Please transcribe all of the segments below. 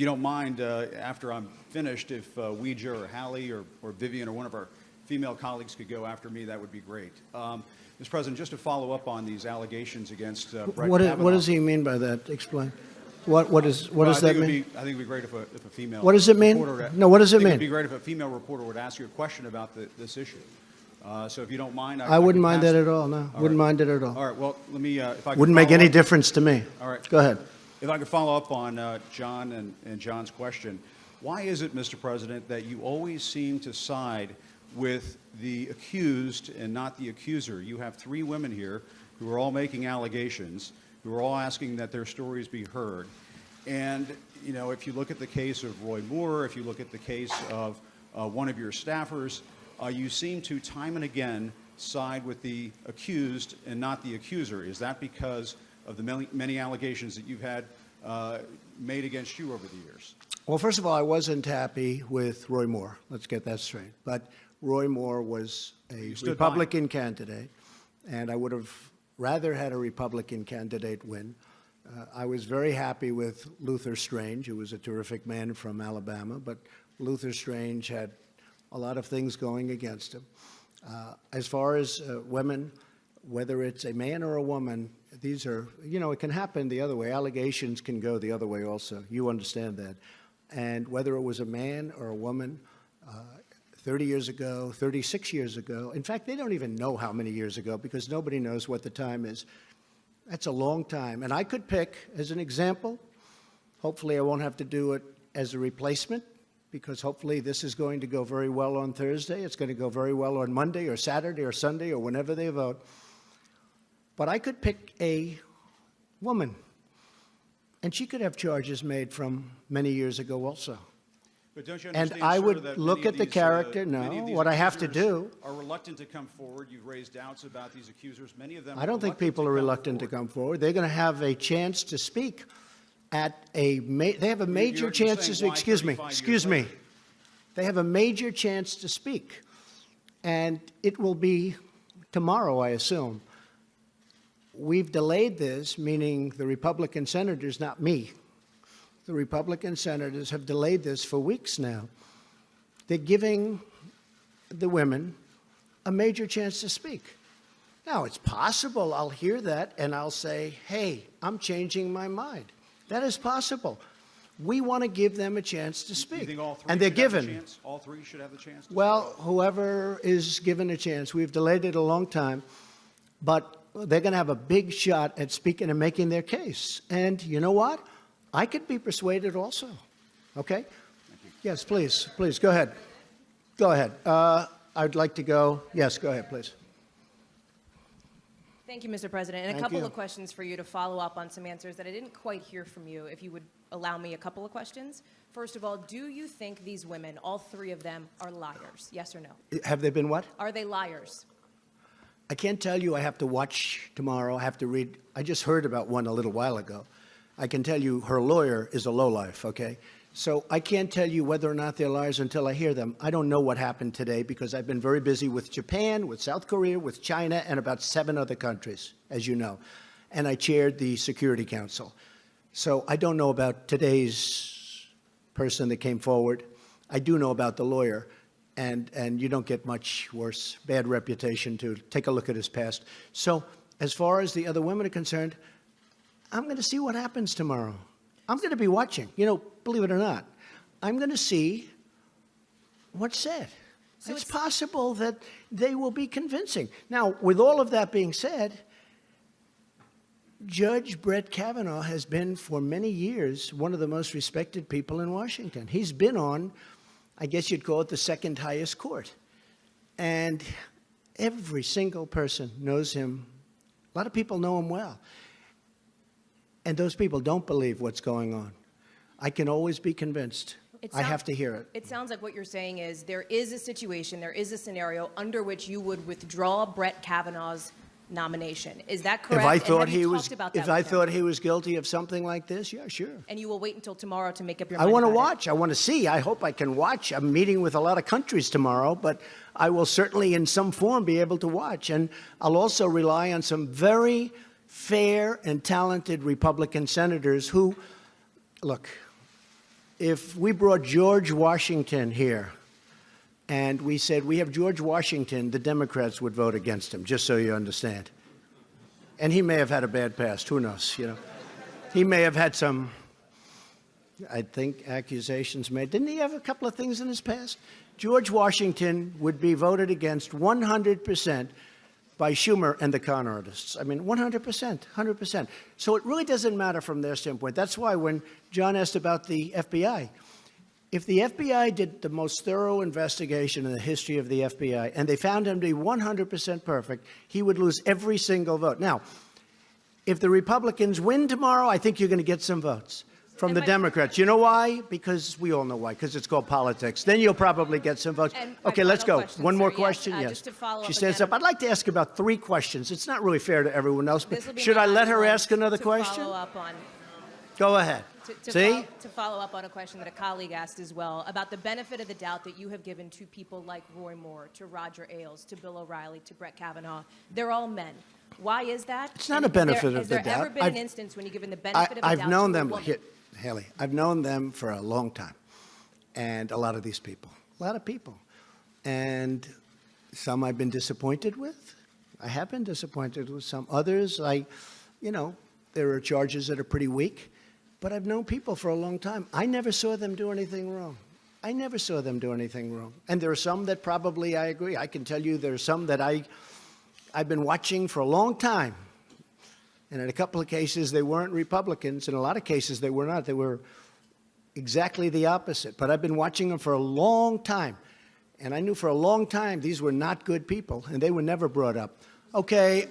you don't mind, after I'm finished, if Ouija or Hallie or Vivian or one of our female colleagues could go after me, that would be great. Mr. President, just to follow up on these allegations against Brett Kavanaugh. What does he mean by that? Explain. What does that mean? I think it would be great if a female. What does it mean? No, what does it mean? It would be great if a female reporter would ask you a question about this issue. So if you don't mind, I wouldn't mind that at all. No, wouldn't mind it at all. All right. Well, let me. If I could wouldn't make any difference to me. All right. Go ahead. If I could follow up on John and John's question, why is it, Mr. President, that you always seem to side with the accused and not the accuser? You have 3 women here who are all making allegations, who are all asking that their stories be heard. And, you know, if you look at the case of Roy Moore, if you look at the case of one of your staffers, you seem to time and again side with the accused and not the accuser. Is that because of the many allegations that you've had made against you over the years? Well, first of all, I wasn't happy with Roy Moore. Let's get that straight. But Roy Moore was a Republican candidate, and I would have rather had a Republican candidate win. I was very happy with Luther Strange, who was a terrific man from Alabama, but Luther Strange had a lot of things going against him. As far as women, whether it's a man or a woman, these are, you know, it can happen the other way. Allegations can go the other way also. You understand that. And whether it was a man or a woman, 30 years ago, 36 years ago, in fact, they don't even know how many years ago because nobody knows what the time is. That's a long time. And I could pick, as an example, hopefully I won't have to do it as a replacement, because hopefully this is going to go very well on Thursday. It's going to go very well on Monday or Saturday or Sunday or whenever they vote. But I could pick a woman, and she could have charges made from many years ago also. But don't you understand, and I would that look at the character. No, what I have to do. Are reluctant to come forward. You've raised doubts about these accusers. Many of them. I don't think people are reluctant to come forward. They're going to have a chance to speak at a. They have a major chance to speak. Excuse me. They have a major chance to speak, and it will be tomorrow, I assume. We've delayed this, meaning the Republican senators, not me. The Republican senators have delayed this for weeks now. They're giving the women a major chance to speak. Now, it's possible I'll hear that and I'll say, hey, I'm changing my mind. That is possible. We want to give them a chance to speak. You think all 3 and they're should have given. the chance? All 3 should have the chance to Well, speak? whoever is given a chance. We've delayed it a long time, but they're going to have a big shot at speaking and making their case. And you know what? I could be persuaded also. Okay? Yes, please. Please, go ahead. Go ahead. I'd like to go. Yes, go ahead, please. Thank you, Mr. President. And a couple of questions for you to follow up on some answers that I didn't quite hear from you, if you would allow me a couple of questions. First of all, do you think these women, all 3 of them, are liars? Yes or no? Have they been what? Are they liars? I can't tell you. I have to watch tomorrow. I have to read. I just heard about one a little while ago. I can tell you her lawyer is a lowlife, okay? So I can't tell you whether or not they're liars until I hear them. I don't know what happened today because I've been very busy with Japan, with South Korea, with China, and about 7 other countries, as you know. And I chaired the Security Council. So I don't know about today's person that came forward. I do know about the lawyer. And you don't get much worse, bad reputation to take a look at his past. So as far as the other women are concerned, I'm going to see what happens tomorrow. I'm going to be watching. You know, believe it or not, I'm going to see what's said. So it's possible that they will be convincing. Now, with all of that being said, Judge Brett Kavanaugh has been for many years one of the most respected people in Washington. He's been on, I guess you'd call it, the second highest court. And every single person knows him. A lot of people know him well. And those people don't believe what's going on. I can always be convinced. I have to hear it. It sounds like what you're saying is there is a situation, there is a scenario under which you would withdraw Brett Kavanaugh's nomination. Is that correct? If I thought he was guilty of something like this, yeah, sure. And you will wait until tomorrow to make up your mind? I want to watch. I want to see. I hope I can watch. I'm meeting with a lot of countries tomorrow, but I will certainly in some form be able to watch. And I'll also rely on some very fair and talented Republican senators who, look, if we brought George Washington here and we said, we have George Washington, the Democrats would vote against him, just so you understand. And he may have had a bad past. Who knows, you know? He may have had some, I think, accusations made. Didn't he have a couple of things in his past? George Washington would be voted against 100% by Schumer and the con artists. I mean, 100%, 100%. So it really doesn't matter from their standpoint. That's why when John asked about the FBI, if the FBI did the most thorough investigation in the history of the FBI and they found him to be 100% perfect, he would lose every single vote. Now, if the Republicans win tomorrow, I think you're going to get some votes from the Democrats. You know why? Because we all know why, because it's called politics. Then you'll probably get some votes. Okay, let's go. One more question? Yes. Just to follow she up stands again. up. I'd like to ask about 3 questions. It's not really fair to everyone else, but should I let her ask another question? Follow up on, Go ahead. See? To follow up on a question that a colleague asked as well about the benefit of the doubt that you have given to people like Roy Moore, to Roger Ailes, to Bill O'Reilly, to Brett Kavanaugh. They're all men. Why is that? It's not a benefit of the Has there doubt. ever been an instance when you've given the benefit of the doubt I've known to a them, woman? Haley, I've known them for a long time, and a lot of these people, a lot of people. And some I've been disappointed with. I have been disappointed with some. Others, you know, there are charges that are pretty weak, but I've known people for a long time. I never saw them do anything wrong. I never saw them do anything wrong. And there are some that probably I agree. I can tell you there are some that I've been watching for a long time. And in a couple of cases, they weren't Republicans. In a lot of cases, they were not. They were exactly the opposite. But I've been watching them for a long time. And I knew for a long time these were not good people, and they were never brought up. Okay,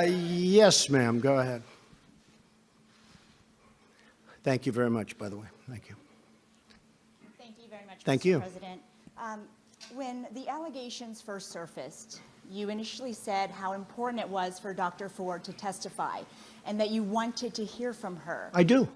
yes, ma'am, go ahead. Thank you very much, by the way. Thank you. Thank you very much, Thank Mr. you. President. When the allegations first surfaced, you initially said how important it was for Dr. Ford to testify and that you wanted to hear from her. I do.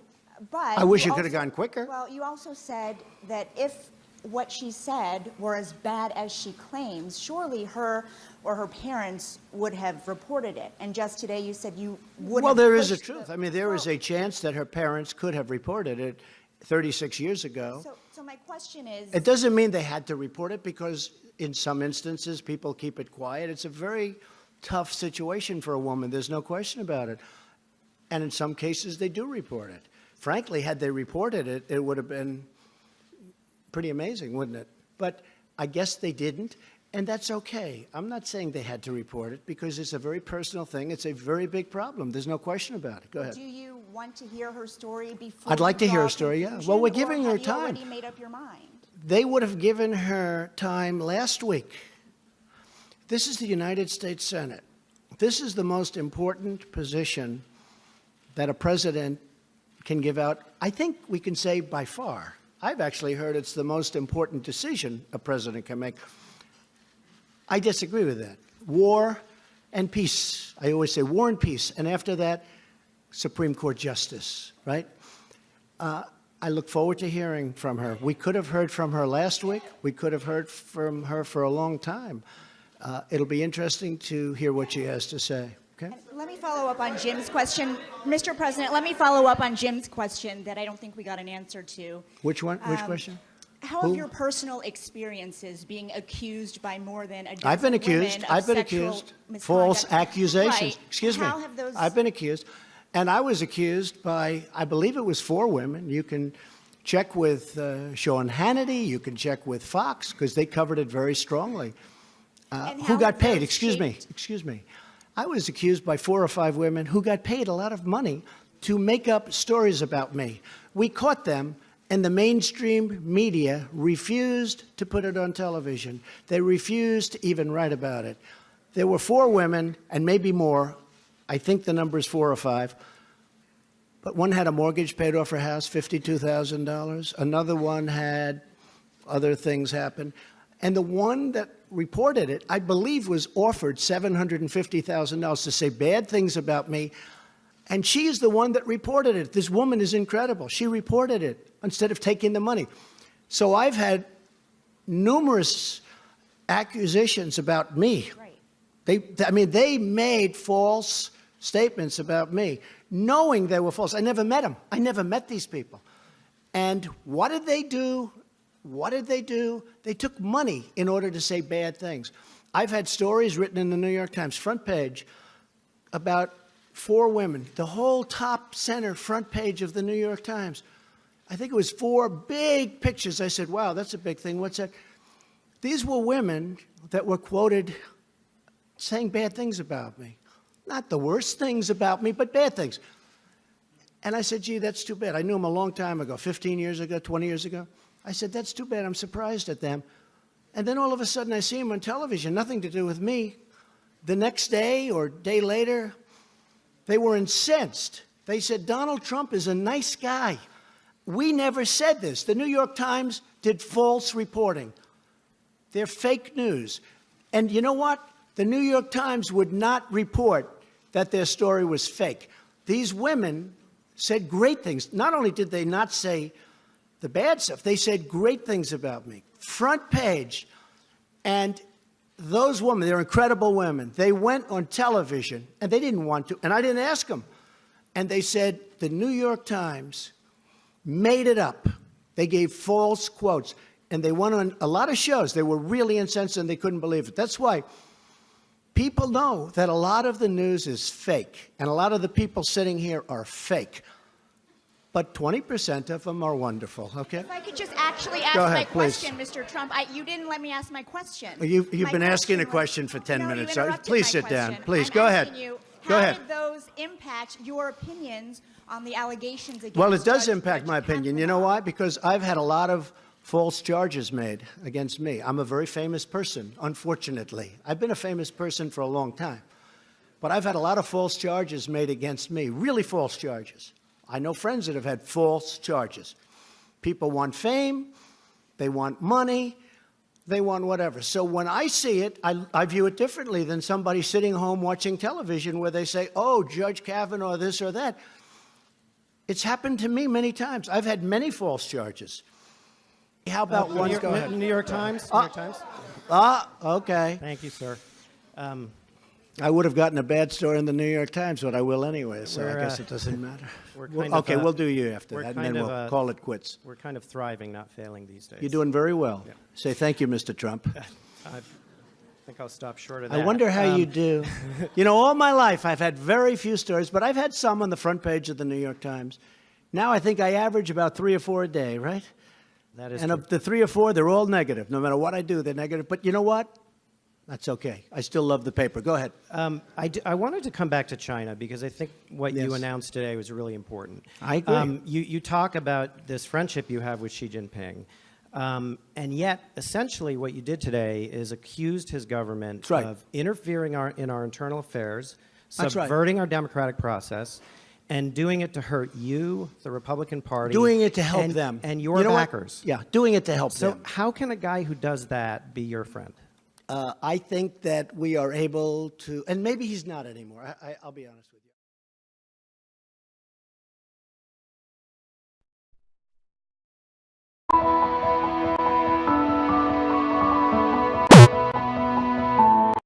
But I wish you it could have also- gone quicker. Well, you also said that if what she said were as bad as she claims, surely her or her parents would have reported it. And just today you said you would Well, have there is a pushed truth. the- I mean, there is Well, a chance that her parents could have reported it 36 years ago. So my question is... It doesn't mean they had to report it, because in some instances, people keep it quiet. It's a very tough situation for a woman. There's no question about it. And in some cases, they do report it. Frankly, had they reported it, it would have been pretty amazing, wouldn't it? But I guess they didn't, and that's okay. I'm not saying they had to report it, because it's a very personal thing. It's a very big problem. There's no question about it. Go ahead. Do you want to hear her story before I'd like you to hear draw her a story, yeah. conclusion, Well, we're or giving her have you time. already made up your mind? They would have given her time last week. This is the United States Senate. This is the most important position that a president can give out. I think we can say by far. I've actually heard it's the most important decision a president can make. I disagree with that. War and peace. I always say war and peace. And after that, Supreme Court justice, right? I look forward to hearing from her. We could have heard from her last week. We could have heard from her for a long time. It'll be interesting to hear what she has to say. Okay? And let me follow up on Jim's question. Mr. President, let me follow up on Jim's question that I don't think we got an answer to. Which one? Which question? How Who? have your personal experiences being accused by more than a dozen I've been accused. women of I've been sexual accused. misconduct? False accusations. Right. Excuse me. How have those... I've been accused. And I was accused by, I believe it was 4 women. You can check with Sean Hannity. You can check with Fox, because they covered it very strongly. And Who how got have paid? those Excuse me. shaped- Excuse me. I was accused by 4 or 5 women who got paid a lot of money to make up stories about me. We caught them, and the mainstream media refused to put it on television. They refused to even write about it. There were 4 women, and maybe more. I think the number is 4 or 5. But one had a mortgage paid off her house, $52,000. Another one had other things happen. And the one that reported it, I believe, was offered $750,000 to say bad things about me. And she is the one that reported it. This woman is incredible. She reported it instead of taking the money. So I've had numerous accusations about me. Right. They made false statements about me, knowing they were false. I never met them. I never met these people. And what did they do? What did they do? They took money in order to say bad things. I've had stories written in the New York Times front page about 4 women, the whole top center front page of the New York Times. I think it was 4 big pictures. I said, wow, that's a big thing. What's that? These were women that were quoted saying bad things about me. Not the worst things about me, but bad things. And I said, gee, that's too bad. I knew them a long time ago, 15 years ago, 20 years ago. I said, that's too bad. I'm surprised at them. And then all of a sudden I see them on television, nothing to do with me. The next day or day later, they were incensed. They said, Donald Trump is a nice guy. We never said this. The New York Times did false reporting. They're fake news. And you know what? The New York Times would not report that their story was fake. These women said great things. Not only did they not say the bad stuff, they said great things about me. Front page. And those women, they're incredible women. They went on television, and they didn't want to, and I didn't ask them. And they said the New York Times made it up. They gave false quotes. And they went on a lot of shows. They were really incensed, and they couldn't believe it. That's why people know that a lot of the news is fake, and a lot of the people sitting here are fake. But 20% of them are wonderful, okay? If I could just actually ask ahead, my please. question, Mr. Trump. You didn't let me ask my question. You've My been asking a was- question for 10 No, you minutes. So interrupted please my sit down. question. Please, I'm go ahead. asking you, Go ahead. How did those impact your opinions on the allegations against Well, it does Judge impact my opinion. You know Kavanaugh? why? Because I've had a lot of false charges made against me. I'm a very famous person, unfortunately. I've been a famous person for a long time. But I've had a lot of false charges made against me, really false charges. I know friends that have had false charges. People want fame, they want money, they want whatever. So when I see it, I view it differently than somebody sitting home watching television where they say, oh, Judge Kavanaugh, this or that. It's happened to me many times. I've had many false charges. How about one? Go ahead. New York Times? New York Times? Okay. Thank you, sir. I would have gotten a bad story in the New York Times, but I will anyway, so I We're, guess it doesn't matter. we're Well, kind of, okay, we'll do you after we're that, and kind then of, we'll call it quits. We're kind of thriving, not failing these days. You're doing very well. Yeah. Say thank you, Mr. Trump. I think I'll stop short of that. I wonder how you do. You know, all my life I've had very few stories, but I've had some on the front page of the New York Times. Now I think I average about 3 or 4 a day, right? That is And true. of the 3 or 4, they're all negative. No matter what I do, they're negative. But you know what? That's okay. I still love the paper. Go ahead. I wanted to come back to China because I think what you Yes. announced today was really important. I agree. You talk about this friendship you have with Xi Jinping, and yet essentially what you did today is accused his government That's right. of interfering in our internal affairs, That's right. subverting our democratic process, and doing it to hurt you, the Republican Party. Doing it to help and, them. And your You know what? backers. Yeah, doing it to help So them. how can a guy who does that be your friend? I think that we are able to, and maybe he's not anymore. I'll be honest with you.